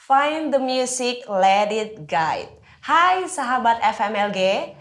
Find the music, let it guide. Hai sahabat FMLG,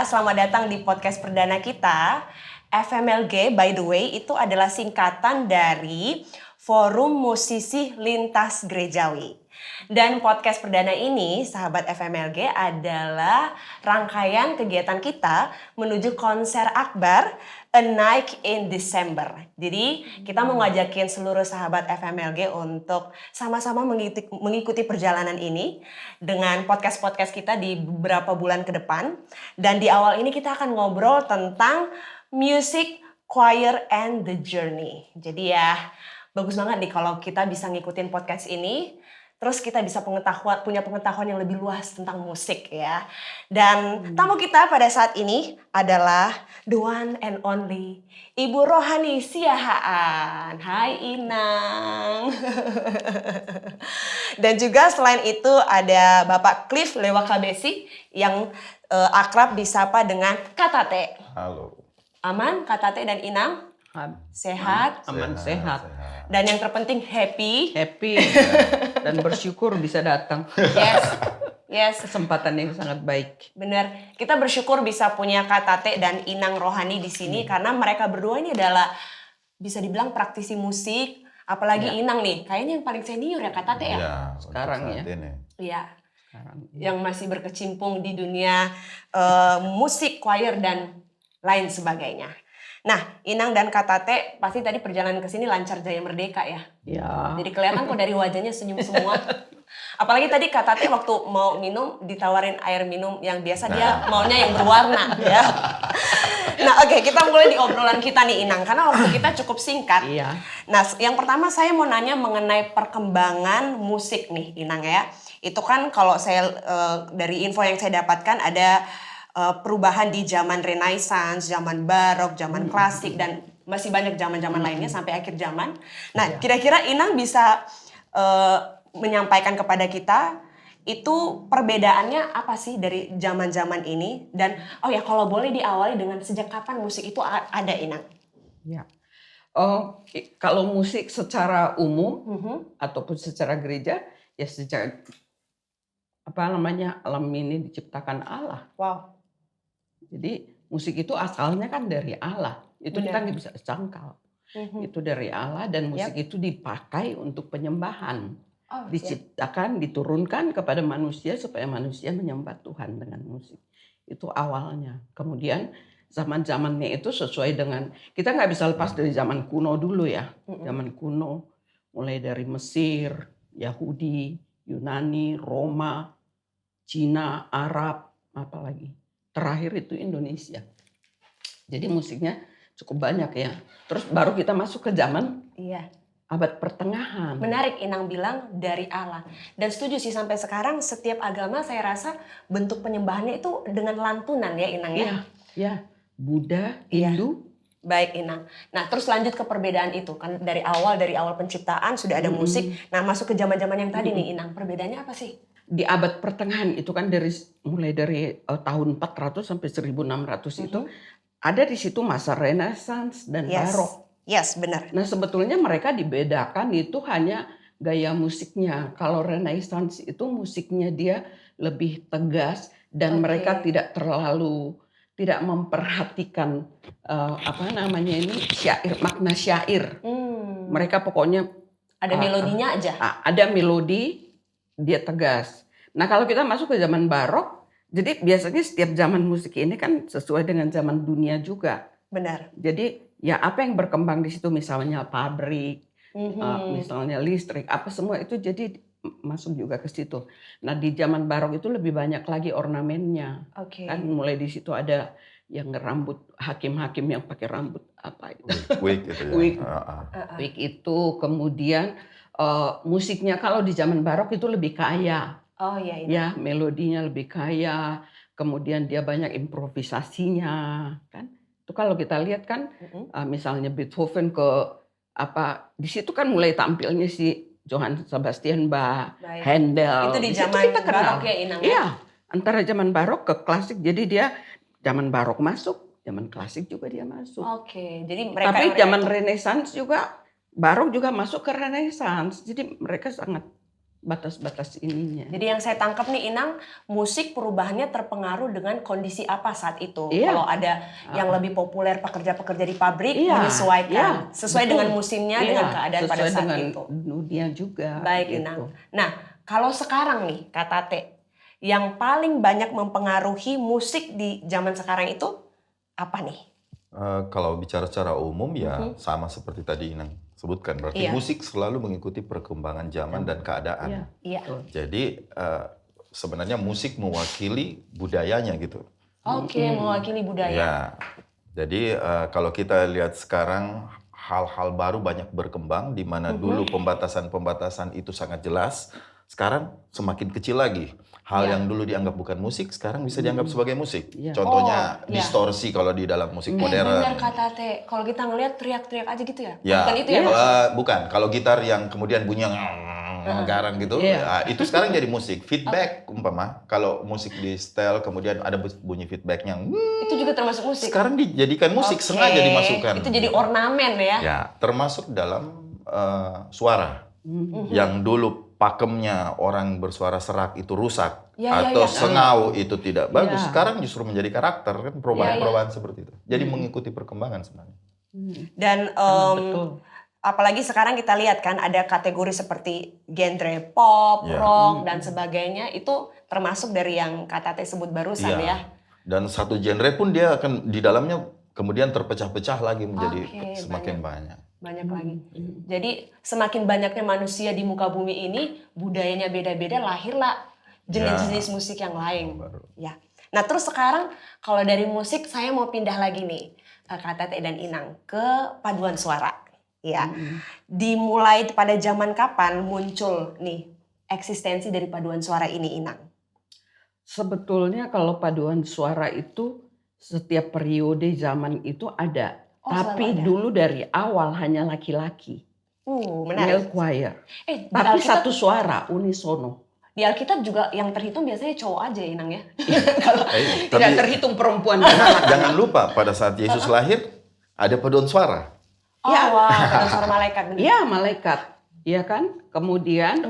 selamat datang di podcast perdana kita. FMLG, by the way, itu adalah singkatan dari Forum Musisi Lintas Gerejawi. Dan podcast perdana ini, sahabat FMLG, adalah rangkaian kegiatan kita menuju konser akbar A Night in December. Jadi kita mau ngajakin seluruh sahabat FMLG untuk sama-sama mengikuti perjalanan ini dengan podcast-podcast kita di beberapa bulan ke depan. Dan di awal ini kita akan ngobrol tentang music, choir, and the journey. Jadi ya bagus banget nih kalau kita bisa ngikutin podcast ini. Terus kita bisa punya pengetahuan yang lebih luas tentang musik ya. Dan tamu kita pada saat ini adalah the one and only Ibu Rohani Siahaan. Hai Inang. Dan juga selain itu ada Bapak Cliff Lewakabesi yang akrab disapa dengan Katate. Halo. Aman Katate dan Inang? Sehat? Aman, sehat. Dan yang terpenting happy. Dan bersyukur bisa datang. Yes. Kesempatan yang sangat baik. Benar. Kita bersyukur bisa punya Kak Tate dan Inang Rohani di sini karena mereka berdua ini adalah bisa dibilang praktisi musik. Apalagi Inang nih, kayaknya yang paling senior ya Kak Tate ya. Iya, Sekarang ya. Iya. Sekarang. Yang masih berkecimpung di dunia musik, choir dan lain sebagainya. Nah, Inang dan Kak Tate pasti tadi perjalanan ke sini lancar jaya merdeka ya. Ya. Jadi kelihatan kok dari wajahnya senyum semua. Apalagi tadi Kak Tate waktu mau minum ditawarin air minum yang biasa dia maunya yang berwarna ya. Nah, oke, kita mulai di obrolan kita nih Inang karena waktu kita cukup singkat. Iya. Nah, yang pertama saya mau nanya mengenai perkembangan musik nih Inang ya. Itu kan kalau saya dari info yang saya dapatkan ada perubahan di zaman Renaissance, zaman Barok, zaman klasik dan masih banyak zaman-zaman lainnya sampai akhir zaman. Nah, kira-kira Inang bisa menyampaikan kepada kita itu perbedaannya apa sih dari zaman-zaman ini dan kalau boleh diawali dengan sejak kapan musik itu ada Inang? Ya. Kalau musik secara umum ataupun secara gereja ya sejak alam ini diciptakan Allah. Wow. Jadi musik itu asalnya kan dari Allah. Itu kita nggak bisa jangkau. Itu dari Allah dan musik itu dipakai untuk penyembahan. Diciptakan, diturunkan kepada manusia supaya manusia menyembah Tuhan dengan musik. Itu awalnya. Kemudian zaman-zamannya itu sesuai dengan, kita nggak bisa lepas dari zaman kuno dulu ya. Zaman kuno mulai dari Mesir, Yahudi, Yunani, Roma, Cina, Arab, apalagi. Terakhir itu Indonesia. Jadi musiknya cukup banyak ya. Terus baru kita masuk ke zaman abad pertengahan. Menarik Inang bilang dari Allah. Dan setuju sih sampai sekarang setiap agama saya rasa bentuk penyembahannya itu dengan lantunan ya Inang ya. Iya. Buddha, Hindu. Baik Inang. Nah terus lanjut ke perbedaan itu. Kan dari awal penciptaan sudah ada musik. Nah masuk ke zaman-zaman yang tadi nih Inang. Perbedaannya apa sih? Di abad pertengahan itu kan mulai dari tahun 400 sampai 1600 itu ada di situ masa Renaissance dan Barok. Yes, benar. Nah sebetulnya mereka dibedakan itu hanya gaya musiknya. Kalau Renaissance itu musiknya dia lebih tegas dan mereka tidak memperhatikan makna syair. Mereka pokoknya ada melodinya aja. Ada melodi. Dia tegas. Nah kalau kita masuk ke zaman Barok, jadi biasanya setiap zaman musik ini kan sesuai dengan zaman dunia juga. Benar. Jadi ya apa yang berkembang di situ misalnya pabrik, misalnya listrik, apa semua itu jadi masuk juga ke situ. Nah di zaman Barok itu lebih banyak lagi ornamennya. Kan mulai di situ ada yang rambut hakim-hakim yang pakai rambut apa itu. Wig itu ya. Wig itu kemudian musiknya kalau di zaman Barok itu lebih kaya. Ya, melodinya lebih kaya. Kemudian dia banyak improvisasinya, kan? Itu kalau kita lihat kan, misalnya Beethoven di situ kan mulai tampilnya si Johann Sebastian Bach, Handel. Itu di zaman Barok ya Inang? Iya, antara zaman Barok ke klasik. Jadi dia zaman Barok masuk, zaman klasik juga dia masuk. Jadi mereka. Tapi zaman Renaissance juga. Barok juga masuk ke Renaissance, jadi mereka sangat batas-batas ininya. Jadi yang saya tangkap nih Inang, musik perubahannya terpengaruh dengan kondisi apa saat itu. Iya. Kalau ada yang lebih populer pekerja-pekerja di pabrik, Iya, menyesuaikan sesuai betul. dengan musimnya, dengan keadaan pada sesuai saat dengan itu. dunia juga. Baik gitu. Inang. Nah, kalau sekarang nih Kak Tate, yang paling banyak mempengaruhi musik di zaman sekarang itu apa nih? Kalau bicara secara umum ya sama seperti tadi Inang sebutkan. Berarti musik selalu mengikuti perkembangan zaman dan keadaan. Iya. Jadi sebenarnya musik mewakili budayanya gitu. Oke, mewakili budaya. Ya. Jadi kalau kita lihat sekarang hal-hal baru banyak berkembang di mana dulu pembatasan-pembatasan itu sangat jelas, sekarang semakin kecil lagi. Hal yang dulu dianggap bukan musik sekarang bisa dianggap sebagai musik. Contohnya distorsi kalau di dalam musik modern. Benar Kak Tate, kalau kita ngelihat teriak-teriak aja gitu ya? Ya, Bukan itu ya? bukan. Kalau gitar yang kemudian bunyi garang gitu, itu sekarang jadi musik. Feedback umpama, kalau musik di setel kemudian ada bunyi feedbacknya. Itu juga termasuk musik? Sekarang dijadikan musik, sengaja dimasukkan. Itu jadi ornamen ya? Ya, termasuk dalam suara. Yang dulu pakemnya orang bersuara serak itu rusak. Atau sengau itu tidak bagus. Sekarang justru menjadi karakter, kan perubahan-perubahan seperti itu. Jadi mengikuti perkembangan sebenarnya. Dan apalagi sekarang kita lihat kan ada kategori seperti genre pop, rock, dan sebagainya. Itu termasuk dari yang Kak Tate sebut barusan ya? Dan satu genre pun dia akan di dalamnya kemudian terpecah-pecah lagi menjadi semakin banyak. Banyak lagi. Jadi semakin banyaknya manusia di muka bumi ini, budayanya beda-beda, lahirlah jenis-jenis musik yang lain. Ya. Nah terus sekarang kalau dari musik saya mau pindah lagi nih, Kak Tate dan Inang, ke paduan suara. Ya. Dimulai pada zaman kapan muncul nih eksistensi dari paduan suara ini, Inang? Sebetulnya kalau paduan suara itu setiap periode zaman itu ada. Tapi dulu dari awal hanya laki-laki. Menarik. Male choir. Tapi satu suara, unisono. Di Alkitab juga yang terhitung biasanya cowok aja Inang ya. Kalau tidak terhitung perempuan. Jangan lupa pada saat Yesus lahir ada paduan suara. Paduan suara malaikat. Iya, malaikat. Iya kan? Kemudian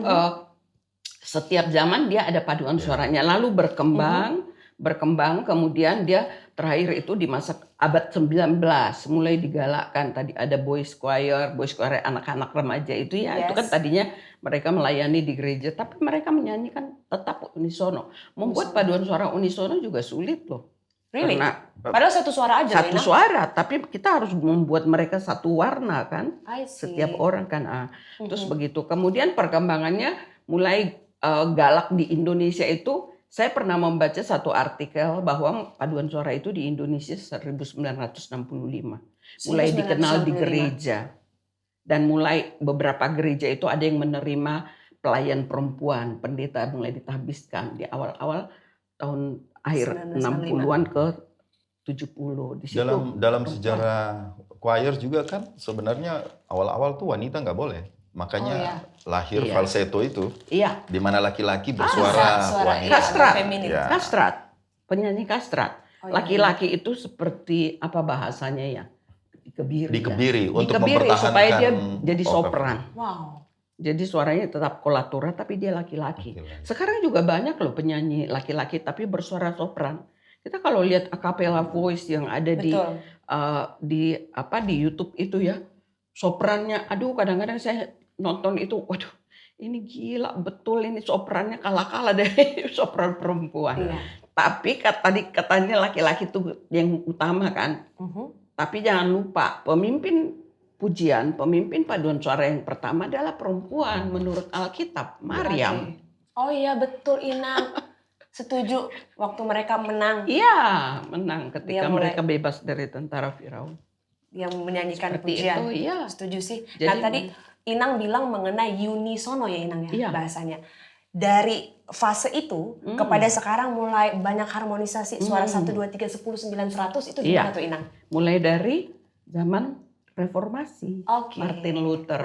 setiap zaman dia ada paduan suaranya. Lalu berkembang, kemudian dia terakhir itu di masa abad 19 mulai digalakkan. Tadi ada boys choir anak-anak remaja itu ya. Itu kan tadinya mereka melayani di gereja, tapi mereka menyanyikan tetap unisono. Membuat paduan suara unisono juga sulit loh. Really? Padahal satu suara aja. Satu suara, tapi kita harus membuat mereka satu warna kan. Setiap orang kan. Terus begitu. Kemudian perkembangannya mulai galak di Indonesia itu. Saya pernah membaca satu artikel bahwa paduan suara itu di Indonesia 1965. Mulai dikenal di gereja. Dan mulai beberapa gereja itu ada yang menerima pelayan perempuan. Pendeta mulai ditahbiskan di awal-awal tahun akhir 60-an ke 70. Di situ dalam sejarah choir juga kan sebenarnya awal-awal tuh wanita nggak boleh. Makanya lahir falsetto itu, di mana laki-laki bersuara wanita. Kastrat, penyanyi kastrat. Laki-laki itu seperti apa bahasanya ya? Dikebiri untuk mempertahankan supaya dia jadi sopran. Wow. Jadi suaranya tetap kolatura tapi dia laki-laki. Sekarang juga banyak loh penyanyi laki-laki tapi bersuara sopran. Kita kalau lihat a cappella voice yang ada di YouTube itu ya, soprannya, aduh kadang-kadang saya nonton itu, waduh ini gila betul ini soprannya kalah-kalah dari sopran perempuan. Tapi tadi katanya laki-laki itu yang utama kan. Tapi jangan lupa pemimpin paduan suara yang pertama adalah perempuan menurut Alkitab, Maryam. Oh iya betul Inang. Setuju waktu mereka menang. Iya, menang ketika mereka bebas dari tentara Firaun. Yang menyanyikan seperti pujian. Itu, iya. Setuju sih. Jadi, nah tadi Inang bilang mengenai unisono ya Inang ya bahasanya. Dari fase itu kepada sekarang mulai banyak harmonisasi suara 1, 2, 3, 10, 9, 100 itu gimana tuh Inang? Mulai dari zaman reformasi. Martin Luther.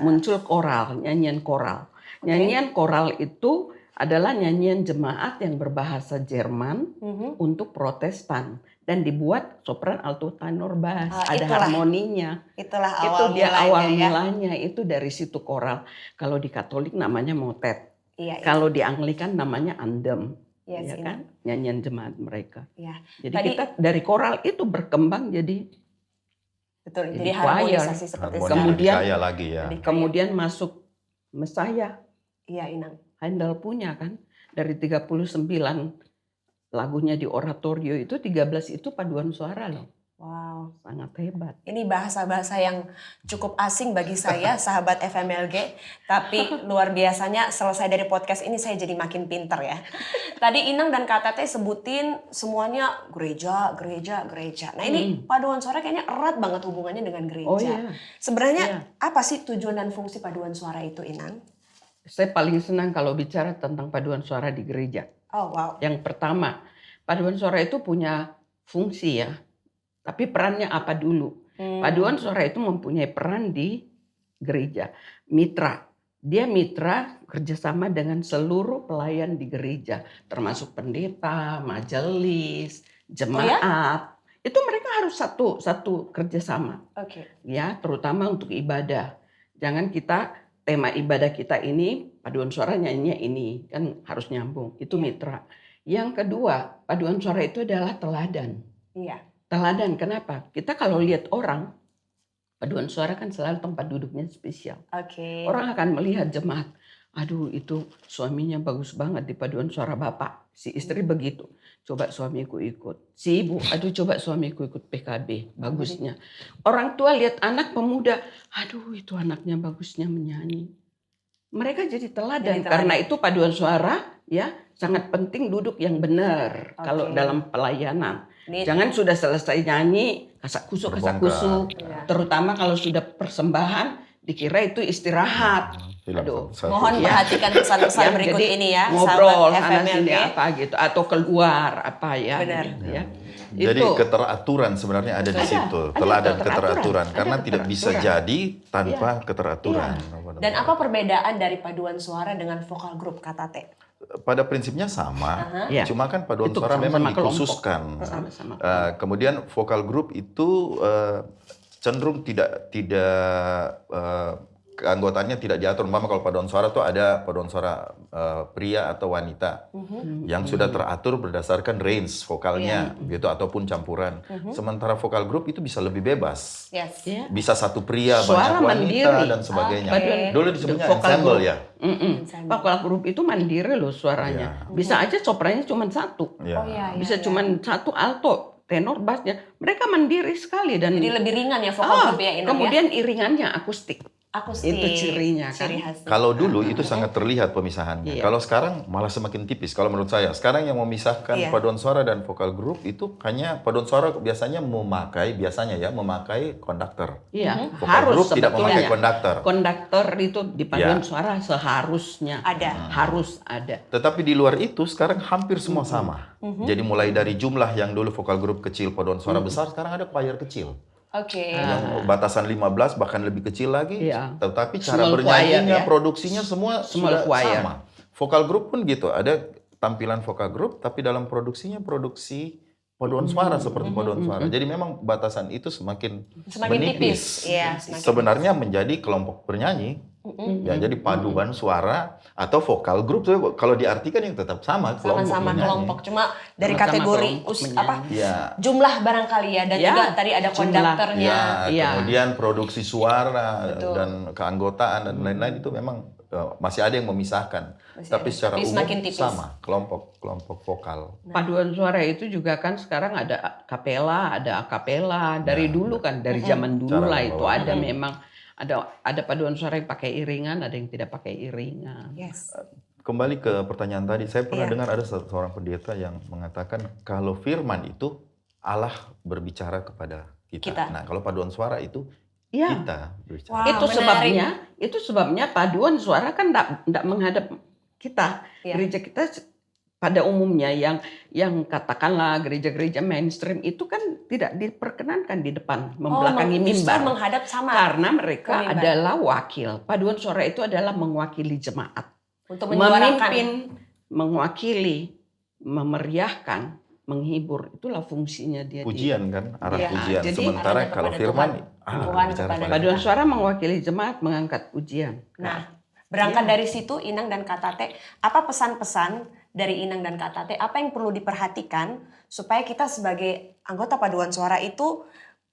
Muncul koral, nyanyian koral. Nyanyian koral itu adalah nyanyian jemaat yang berbahasa Jerman untuk Protestan dan dibuat sopran, alto, tenor, bass. Ada harmoninya. Itulah Itu awal dia mulanya, awal ya. mulanya. Itu dari situ koral. Kalau di Katolik namanya motet. Iya, Kalau di Anglikan namanya andem. Yes, Ya kan? Nyanyian jemaat mereka. Ya. Jadi Tadi, kita dari koral itu berkembang jadi betul. Jadi choir. harmonisasi seperti Harmoni sekarang. Kemudian- kaya lagi ya. kemudian masuk Messiah. Iya, Inang. Handel punya kan. Dari 39 lagunya di oratorio itu 13 itu paduan suara loh. Wow. Sangat hebat. Ini bahasa-bahasa yang cukup asing bagi saya, sahabat FMLG. Tapi luar biasanya selesai dari podcast ini saya jadi makin pinter ya. Tadi Inang dan Kak Tete sebutin semuanya gereja, gereja, gereja. Nah ini paduan suara kayaknya erat banget hubungannya dengan gereja. Oh iya. Sebenarnya apa sih tujuan dan fungsi paduan suara itu, Inang? Saya paling senang kalau bicara tentang paduan suara di gereja. Oh wow. Yang pertama, paduan suara itu punya fungsi ya. Tapi perannya apa dulu? Paduan suara itu mempunyai peran di gereja. Mitra. Dia mitra kerjasama dengan seluruh pelayan di gereja. Termasuk pendeta, majelis, jemaat. Itu mereka harus satu kerjasama. Oke. Ya, terutama untuk ibadah. Jangan kita, tema ibadah kita ini, paduan suara nyanyinya ini. Kan harus nyambung. Itu mitra. Yang kedua, paduan suara itu adalah teladan. Iya. Teladan, kenapa? Kita kalau lihat orang, paduan suara kan selalu tempat duduknya spesial. Oke. Orang akan melihat jemaat, aduh itu suaminya bagus banget di paduan suara bapak. Si istri begitu, coba suamiku ikut. Si ibu, aduh coba suamiku ikut PKB, bagusnya. Orang tua lihat anak pemuda, aduh itu anaknya bagusnya menyanyi. Mereka jadi teladan, karena itu paduan suara ya sangat penting duduk yang benar kalau dalam pelayanan. Jangan sudah selesai nyanyi kasak kusuk, terutama kalau sudah persembahan dikira itu istirahat. Aduh, mohon perhatikan pesan-pesan berikut ini ya, ngobrol sahabat sana FMLG. sini apa gitu atau keluar apa ya. Benar. Gitu, ya. Jadi Itu keteraturan sebenarnya ada di situ, teladan keteraturan, karena tidak bisa jadi tanpa keteraturan. Dan apa perbedaan dari paduan suara dengan vokal grup, Kak Tate? Pada prinsipnya sama, cuma kan paduan Itu suara memang sama-sama dikhususkan. Sama-sama. Kemudian vokal grup itu cenderung tidak keanggotaannya tidak diatur. Umpama kalau paduan suara tuh ada paduan suara pria atau wanita yang sudah teratur berdasarkan range vokalnya gitu ataupun campuran. Sementara vokal grup itu bisa lebih bebas. Yes. Bisa satu pria, Suara banyak wanita mandiri. dan sebagainya. Paduan Dulu disebutnya vokal ensemble grup. ya. Vokal grup itu mandiri loh suaranya. Bisa aja soprannya cuma satu. Bisa cuma satu alto, tenor, bassnya. Mereka mandiri sekali dan Jadi lebih ringan ya vokal grup ya, Inang, kemudian iringannya akustik. Akustik. Itu cirinya kan. Ciri khasnya. Kalau dulu itu sangat terlihat pemisahannya. Kalau sekarang malah semakin tipis. Kalau menurut saya, sekarang yang memisahkan paduan suara dan vokal grup itu hanya paduan suara biasanya memakai konduktor. Iya, Vokal harus grup tidak memakai sebetulnya. konduktor. Konduktor itu di paduan suara seharusnya Ada. harus ada. Tetapi di luar itu sekarang hampir semua sama. Jadi mulai dari jumlah yang dulu vokal grup kecil, paduan suara besar, sekarang ada choir kecil. Oke. Yang batasan 15 bahkan lebih kecil lagi. Iya. Tetapi cara Small bernyanyinya, choir, ya. produksinya semua Small sudah choir. sama. Vokal grup pun gitu. Ada tampilan vokal grup tapi dalam produksinya produksi paduan suara seperti paduan suara. Jadi memang batasan itu semakin tipis. Iya, semakin sebenarnya menjadi kelompok bernyanyi. Ya, jadi paduan suara atau vokal grup kalau diartikan yang tetap sama sama-sama bernyanyi. kelompok, cuma dari Sama-sama kategori kelompok jumlah barangkali ya, dan juga tadi ada konduktornya. Kemudian produksi suara dan keanggotaan dan lain-lain itu memang masih ada yang memisahkan. Tapi secara umum sama kelompok vokal. Paduan suara itu juga kan sekarang ada kapela, ada akapela. Dari dulu kan, dari zaman dulu lah itu ada memang. Ada paduan suara yang pakai iringan, ada yang tidak pakai iringan. Yes. Kembali ke pertanyaan tadi, saya pernah dengar ada seorang pendeta yang mengatakan kalau firman itu Allah berbicara kepada kita. Nah, kalau paduan suara itu kita berbicara. Wow, itu sebabnya paduan suara kan enggak menghadap kita. Gereja kita pada umumnya yang katakanlah gereja-gereja mainstream itu kan tidak diperkenankan di depan membelakangi mimbar menghadap sama karena mereka adalah wakil. Paduan suara itu adalah mewakili jemaat untuk memimpin mewakili, memeriahkan, menghibur, itulah fungsinya dia. Pujian kan, arah Iya, pujian. jadi Sementara arahnya kalau kepada firman, Tuhan bicara kepada pada Paduan Tuhan. suara mewakili jemaat mengangkat pujian. Nah, berangkat Iya. dari situ Inang dan Kak Tate, apa pesan-pesan dari Inang dan Kak Tate, apa yang perlu diperhatikan supaya kita sebagai anggota paduan suara itu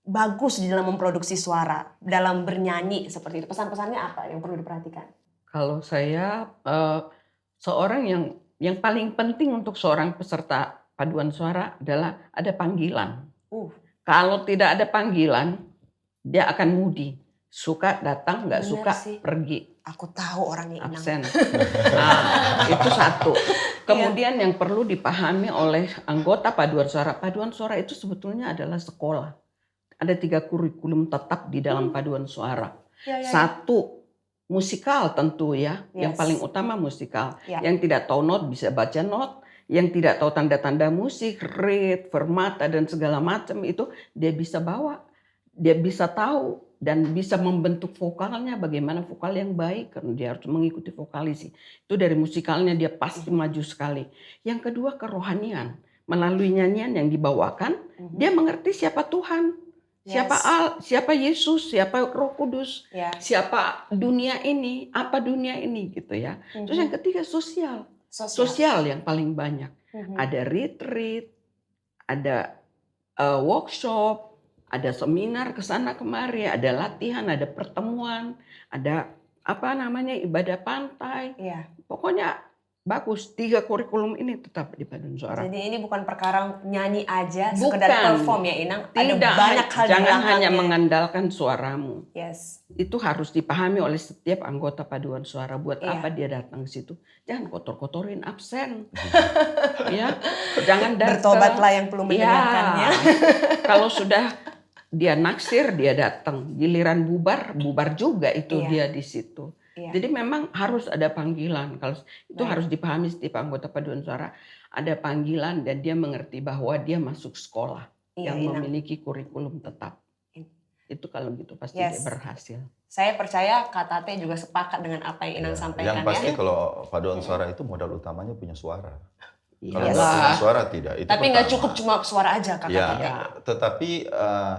bagus di dalam memproduksi suara, dalam bernyanyi seperti itu. Pesan-pesannya apa yang perlu diperhatikan? Kalau saya seorang yang paling penting untuk seorang peserta paduan suara adalah ada panggilan. Kalau tidak ada panggilan, dia akan moody. Suka datang, nggak Bener suka sih. pergi. Aku tahu orangnya Inang. Absen. Nah, itu satu. Kemudian yang perlu dipahami oleh anggota paduan suara. Paduan suara itu sebetulnya adalah sekolah. Ada 3 kurikulum tetap di dalam paduan suara. Satu, musikal tentu ya. Yang paling utama musikal. Yang tidak tahu not bisa baca not. Yang tidak tahu tanda-tanda musik, read, fermata dan segala macam itu dia bisa bawa. Dia bisa tahu dan bisa membentuk vokalnya bagaimana vokal yang baik karena dia harus mengikuti vokalis. Itu dari musikalnya dia pasti maju sekali. Yang kedua kerohanian. Melalui nyanyian yang dibawakan, dia mengerti siapa Tuhan. Siapa Yesus, siapa Roh Kudus, siapa dunia ini, apa dunia ini gitu ya. Terus yang ketiga sosial yang paling banyak. Ada retreat, ada workshop, ada seminar kesana kemari, ada latihan, ada pertemuan, ada ibadah pantai. Pokoknya bagus, 3 kurikulum ini tetap di paduan suara. Jadi ini bukan perkara nyanyi aja, sekedar perform ya Inang. Tidak, ada banyak hal di jangan belakangnya. hanya mengandalkan suaramu. Yes. Itu harus dipahami oleh setiap anggota paduan suara. Buat apa dia datang ke situ? Jangan kotor-kotorin absen. Ya, jangan datang. Bertobatlah yang perlu mendengarkannya. Kalau sudah dia naksir, dia datang. Giliran bubar juga itu dia di situ. Jadi memang harus ada panggilan. Kalau itu harus dipahami setiap anggota paduan suara. Ada panggilan dan dia mengerti bahwa dia masuk sekolah yang memiliki kurikulum tetap. Itu kalau gitu pasti dia berhasil. Saya percaya Kak Tate juga sepakat dengan apa yang Inang sampaikan. Yang pasti kalau paduan suara itu modal utamanya punya suara. Kalau Yes. nggak punya suara tidak. Itu Tapi nggak pertama. cukup cuma suara aja Kak Ya, Tate. tetapi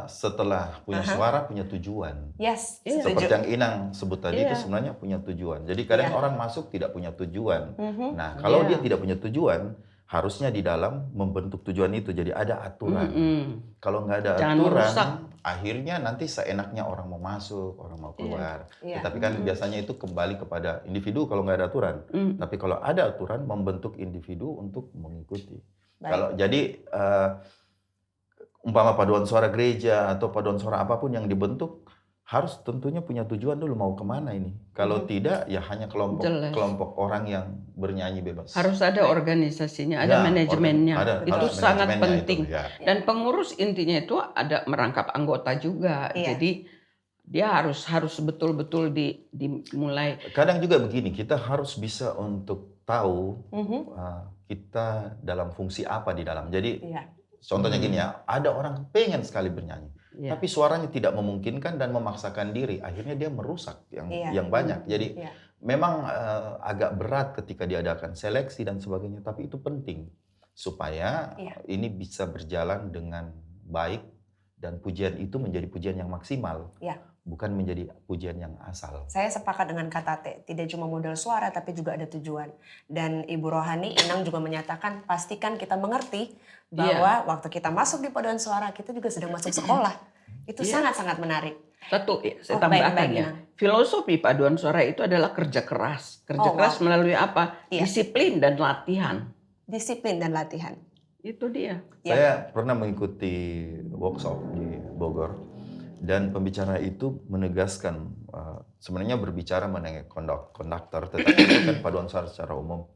setelah punya suara punya tujuan. Yes, Seperti yang Inang sebut tadi itu sebenarnya punya tujuan. Jadi kadang orang masuk tidak punya tujuan. Nah, kalau dia tidak punya tujuan, harusnya di dalam membentuk tujuan itu. Jadi ada aturan. Kalau nggak ada Jangan aturan, merusak. akhirnya nanti seenaknya orang mau masuk, orang mau keluar. Tetapi kan biasanya itu kembali kepada individu kalau nggak ada aturan. Tapi kalau ada aturan, membentuk individu untuk mengikuti. Kalau jadi umpama paduan suara gereja atau paduan suara apapun yang dibentuk, harus tentunya punya tujuan dulu mau kemana ini. Kalau tidak, ya hanya kelompok orang yang bernyanyi bebas. Harus ada organisasinya, ada manajemennya. Itu sangat penting. Dan pengurus intinya itu ada merangkap anggota juga. Jadi dia harus betul-betul dimulai. Kadang juga begini, kita harus bisa untuk tahu kita dalam fungsi apa di dalam. Jadi contohnya gini ya, ada orang pengen sekali bernyanyi. Tapi suaranya tidak memungkinkan dan memaksakan diri, akhirnya dia merusak yang banyak. Jadi memang agak berat ketika diadakan seleksi dan sebagainya, tapi itu penting supaya ini bisa berjalan dengan baik dan pujian itu menjadi pujian yang maksimal, bukan menjadi pujian yang asal. Saya sepakat dengan Kak Tate, tidak cuma modal suara tapi juga ada tujuan. Dan Ibu Rohani, Inang juga menyatakan pastikan kita mengerti bahwa waktu kita masuk di paduan suara kita juga sedang masuk sekolah. Itu sangat-sangat menarik. Satu, saya tambahkan ya. Filosofi paduan suara itu adalah kerja keras. Kerja keras melalui apa? Disiplin dan latihan. Disiplin dan latihan. Itu dia. Saya pernah mengikuti workshop di Bogor. Dan pembicara itu menegaskan, sebenarnya berbicara mengenai konduktor, tetapi itu kan paduan suara secara umum.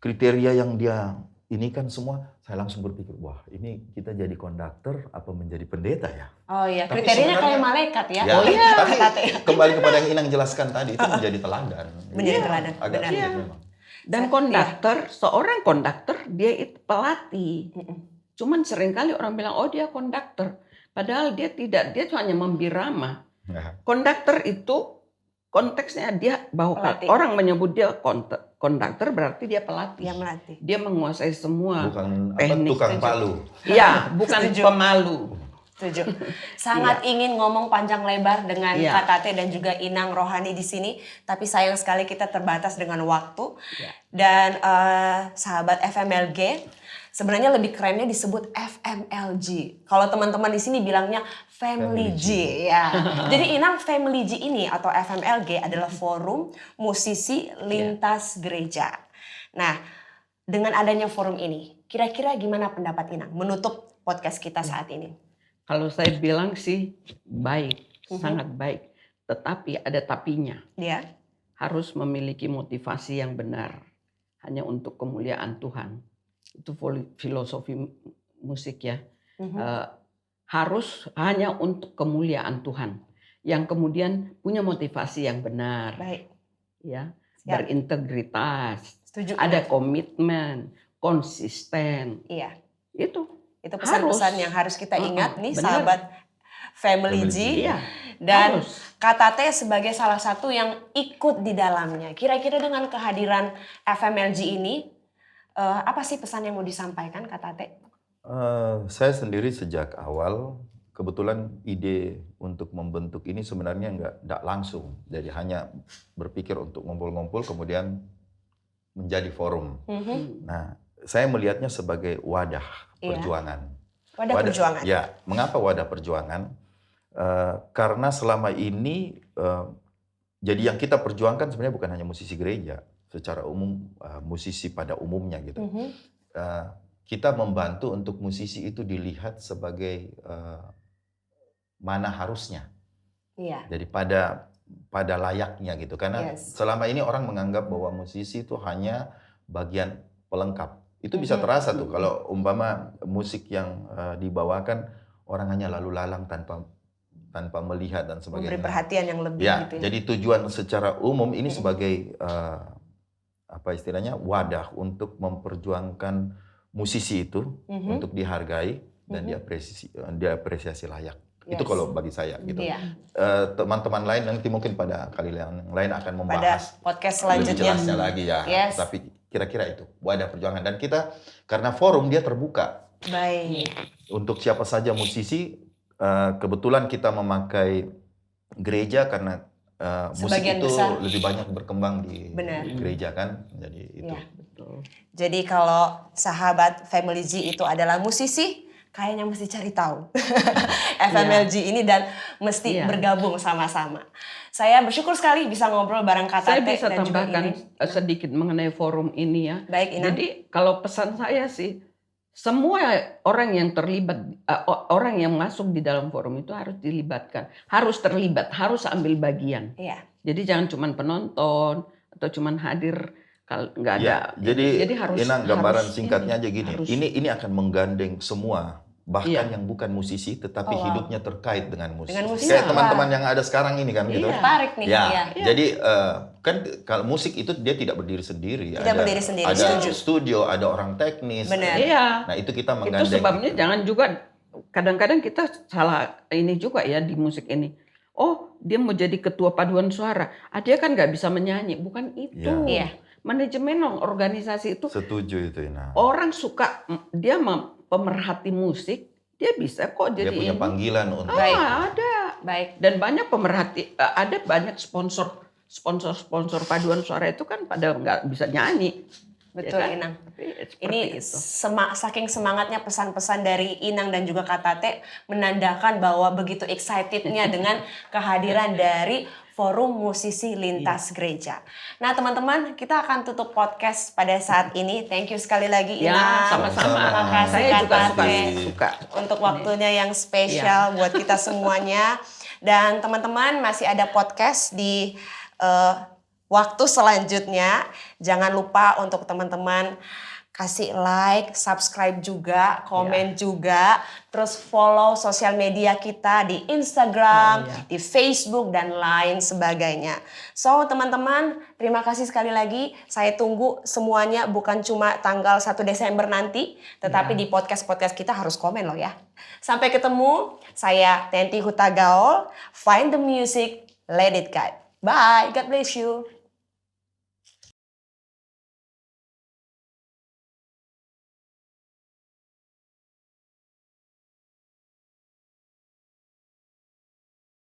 Kriteria yang dia ini kan semua, saya langsung berpikir, wah ini kita jadi konduktor apa menjadi pendeta ya? Oh iya, Tapi kriterianya kayak malaikat ya. Tapi kembali kepada yang Inang jelaskan tadi, itu menjadi teladan. Menjadi teladan, agak benar. sulit memang. Dan konduktor, seorang konduktor dia itu pelatih. Cuman seringkali orang bilang, oh dia konduktor. Padahal dia tidak, dia hanya membirama. Konduktor itu konteksnya dia bahwa Pelatih. orang menyebut dia konduktor berarti dia pelatih. Dia melatih. Dia menguasai semua Bukan teknik. tukang palu. Iya, bukan Setuju. pemalu. Setuju. Sangat ingin ngomong panjang lebar dengan Iya. Kak Tate dan juga Inang Rohani di sini, tapi sayang sekali kita terbatas dengan waktu. Iya. Dan sahabat FMLG, sebenarnya lebih kerennya disebut FMLG. Kalau teman-teman di sini bilangnya Family G, ya. Jadi Inang Family G ini atau FMLG adalah forum musisi lintas gereja. Nah, dengan adanya forum ini, kira-kira gimana pendapat Inang menutup podcast kita saat ini? Kalau saya bilang sih baik, sangat baik. Tetapi ada tapinya. Ya. Harus memiliki motivasi yang benar. Hanya untuk kemuliaan Tuhan. Itu filosofi musik ya. Harus hanya untuk kemuliaan Tuhan. Yang kemudian punya motivasi yang benar. Baik. Ya, Siap. berintegritas. Setuju. Ada Inang. komitmen, konsisten. Iya. Itu pesan-pesan yang harus kita ingat nih benar. sahabat Family G. Iya, Dan harus. Kak Tate sebagai salah satu yang ikut di dalamnya. Kira-kira dengan kehadiran FMLG ini, apa sih pesan yang mau disampaikan Kak Tate? Saya sendiri sejak awal, kebetulan ide untuk membentuk ini sebenarnya nggak langsung. Jadi hanya berpikir untuk ngumpul-ngumpul kemudian menjadi forum. Nah, saya melihatnya sebagai wadah perjuangan. Wadah perjuangan. Ya, mengapa wadah perjuangan? Karena selama ini, jadi yang kita perjuangkan sebenarnya bukan hanya musisi gereja, secara umum musisi pada umumnya gitu. Kita membantu untuk musisi itu dilihat sebagai mana harusnya. Iya. Jadi pada layaknya gitu. Karena selama ini orang menganggap bahwa musisi itu hanya bagian pelengkap. Itu bisa terasa tuh kalau umpama musik yang dibawakan orang hanya lalu lalang tanpa melihat dan sebagainya. Memberi perhatian yang lebih ya, gitu ya. Jadi tujuan secara umum ini sebagai apa istilahnya wadah untuk memperjuangkan musisi itu untuk dihargai dan diapresiasi layak. Itu kalau bagi saya gitu. Teman-teman lain nanti mungkin pada kali yang lain akan membahas pada podcast lebih selanjutnya jelasnya lagi ya. Tapi kira-kira itu wadah perjuangan, dan kita karena forum dia terbuka. Baik. Untuk siapa saja musisi, kebetulan kita memakai gereja karena musik Sebagian itu besar lebih banyak berkembang di Benar. gereja kan. Jadi itu. Ya, betul. Jadi kalau sahabat Family G itu adalah musisi, kayaknya mesti cari tahu FMLG ini dan mesti bergabung sama-sama. Saya bersyukur sekali bisa ngobrol bareng Kak Tate. Saya bisa dan juga tambahkan sedikit mengenai forum ini ya. Baik, Inang. Jadi kalau pesan saya sih, semua orang yang terlibat, orang yang masuk di dalam forum itu harus dilibatkan, harus terlibat, harus ambil bagian. Iya. Jadi jangan cuma penonton atau cuma hadir kalau nggak ada. Jadi harus. Inang, gambaran singkatnya aja gini. Harus. Ini akan menggandeng semua, bahkan yang bukan musisi tetapi hidupnya terkait dengan musik. Kayak teman-teman yang ada sekarang ini kan gitu. Tertarik nih. Jadi kan kalau musik itu dia tidak berdiri sendiri. Tidak berdiri sendiri. Ada studio, ada orang teknis. Benar. Nah itu kita menggandeng. Itu sebabnya jangan juga kadang-kadang kita salah ini juga ya di musik ini. Oh, dia mau jadi ketua paduan suara. Dia kan nggak bisa menyanyi. Bukan itu. Iya. Manajemen organisasi itu. Setuju itu, Ina. Orang suka, dia pemerhati musik, dia bisa kok jadi. Dia punya panggilan untuk. Ada. Baik. Dan banyak pemerhati, ada banyak sponsor paduan suara itu kan pada nggak bisa nyanyi. Betul, ya kan? Inang. Ini saking semangatnya pesan-pesan dari Inang dan juga Kak Tate menandakan bahwa begitu excitednya dengan kehadiran dari Forum Musisi Lintas Gereja. Nah teman-teman, kita akan tutup podcast pada saat ini. Thank you sekali lagi Inang. Ya, sama-sama. Makasih Saya Kak juga Tate suka. untuk waktunya yang spesial buat kita semuanya. Dan teman-teman masih ada podcast di waktu selanjutnya. Jangan lupa untuk teman-teman kasih like, subscribe juga, komen juga. Terus follow sosial media kita di Instagram, di Facebook, dan lain sebagainya. So teman-teman, terima kasih sekali lagi. Saya tunggu semuanya bukan cuma tanggal 1 Desember nanti. Tetapi di podcast-podcast kita harus komen loh ya. Sampai ketemu, saya Tenti Hutagaol. Find the music, let it guide. Bye, God bless you.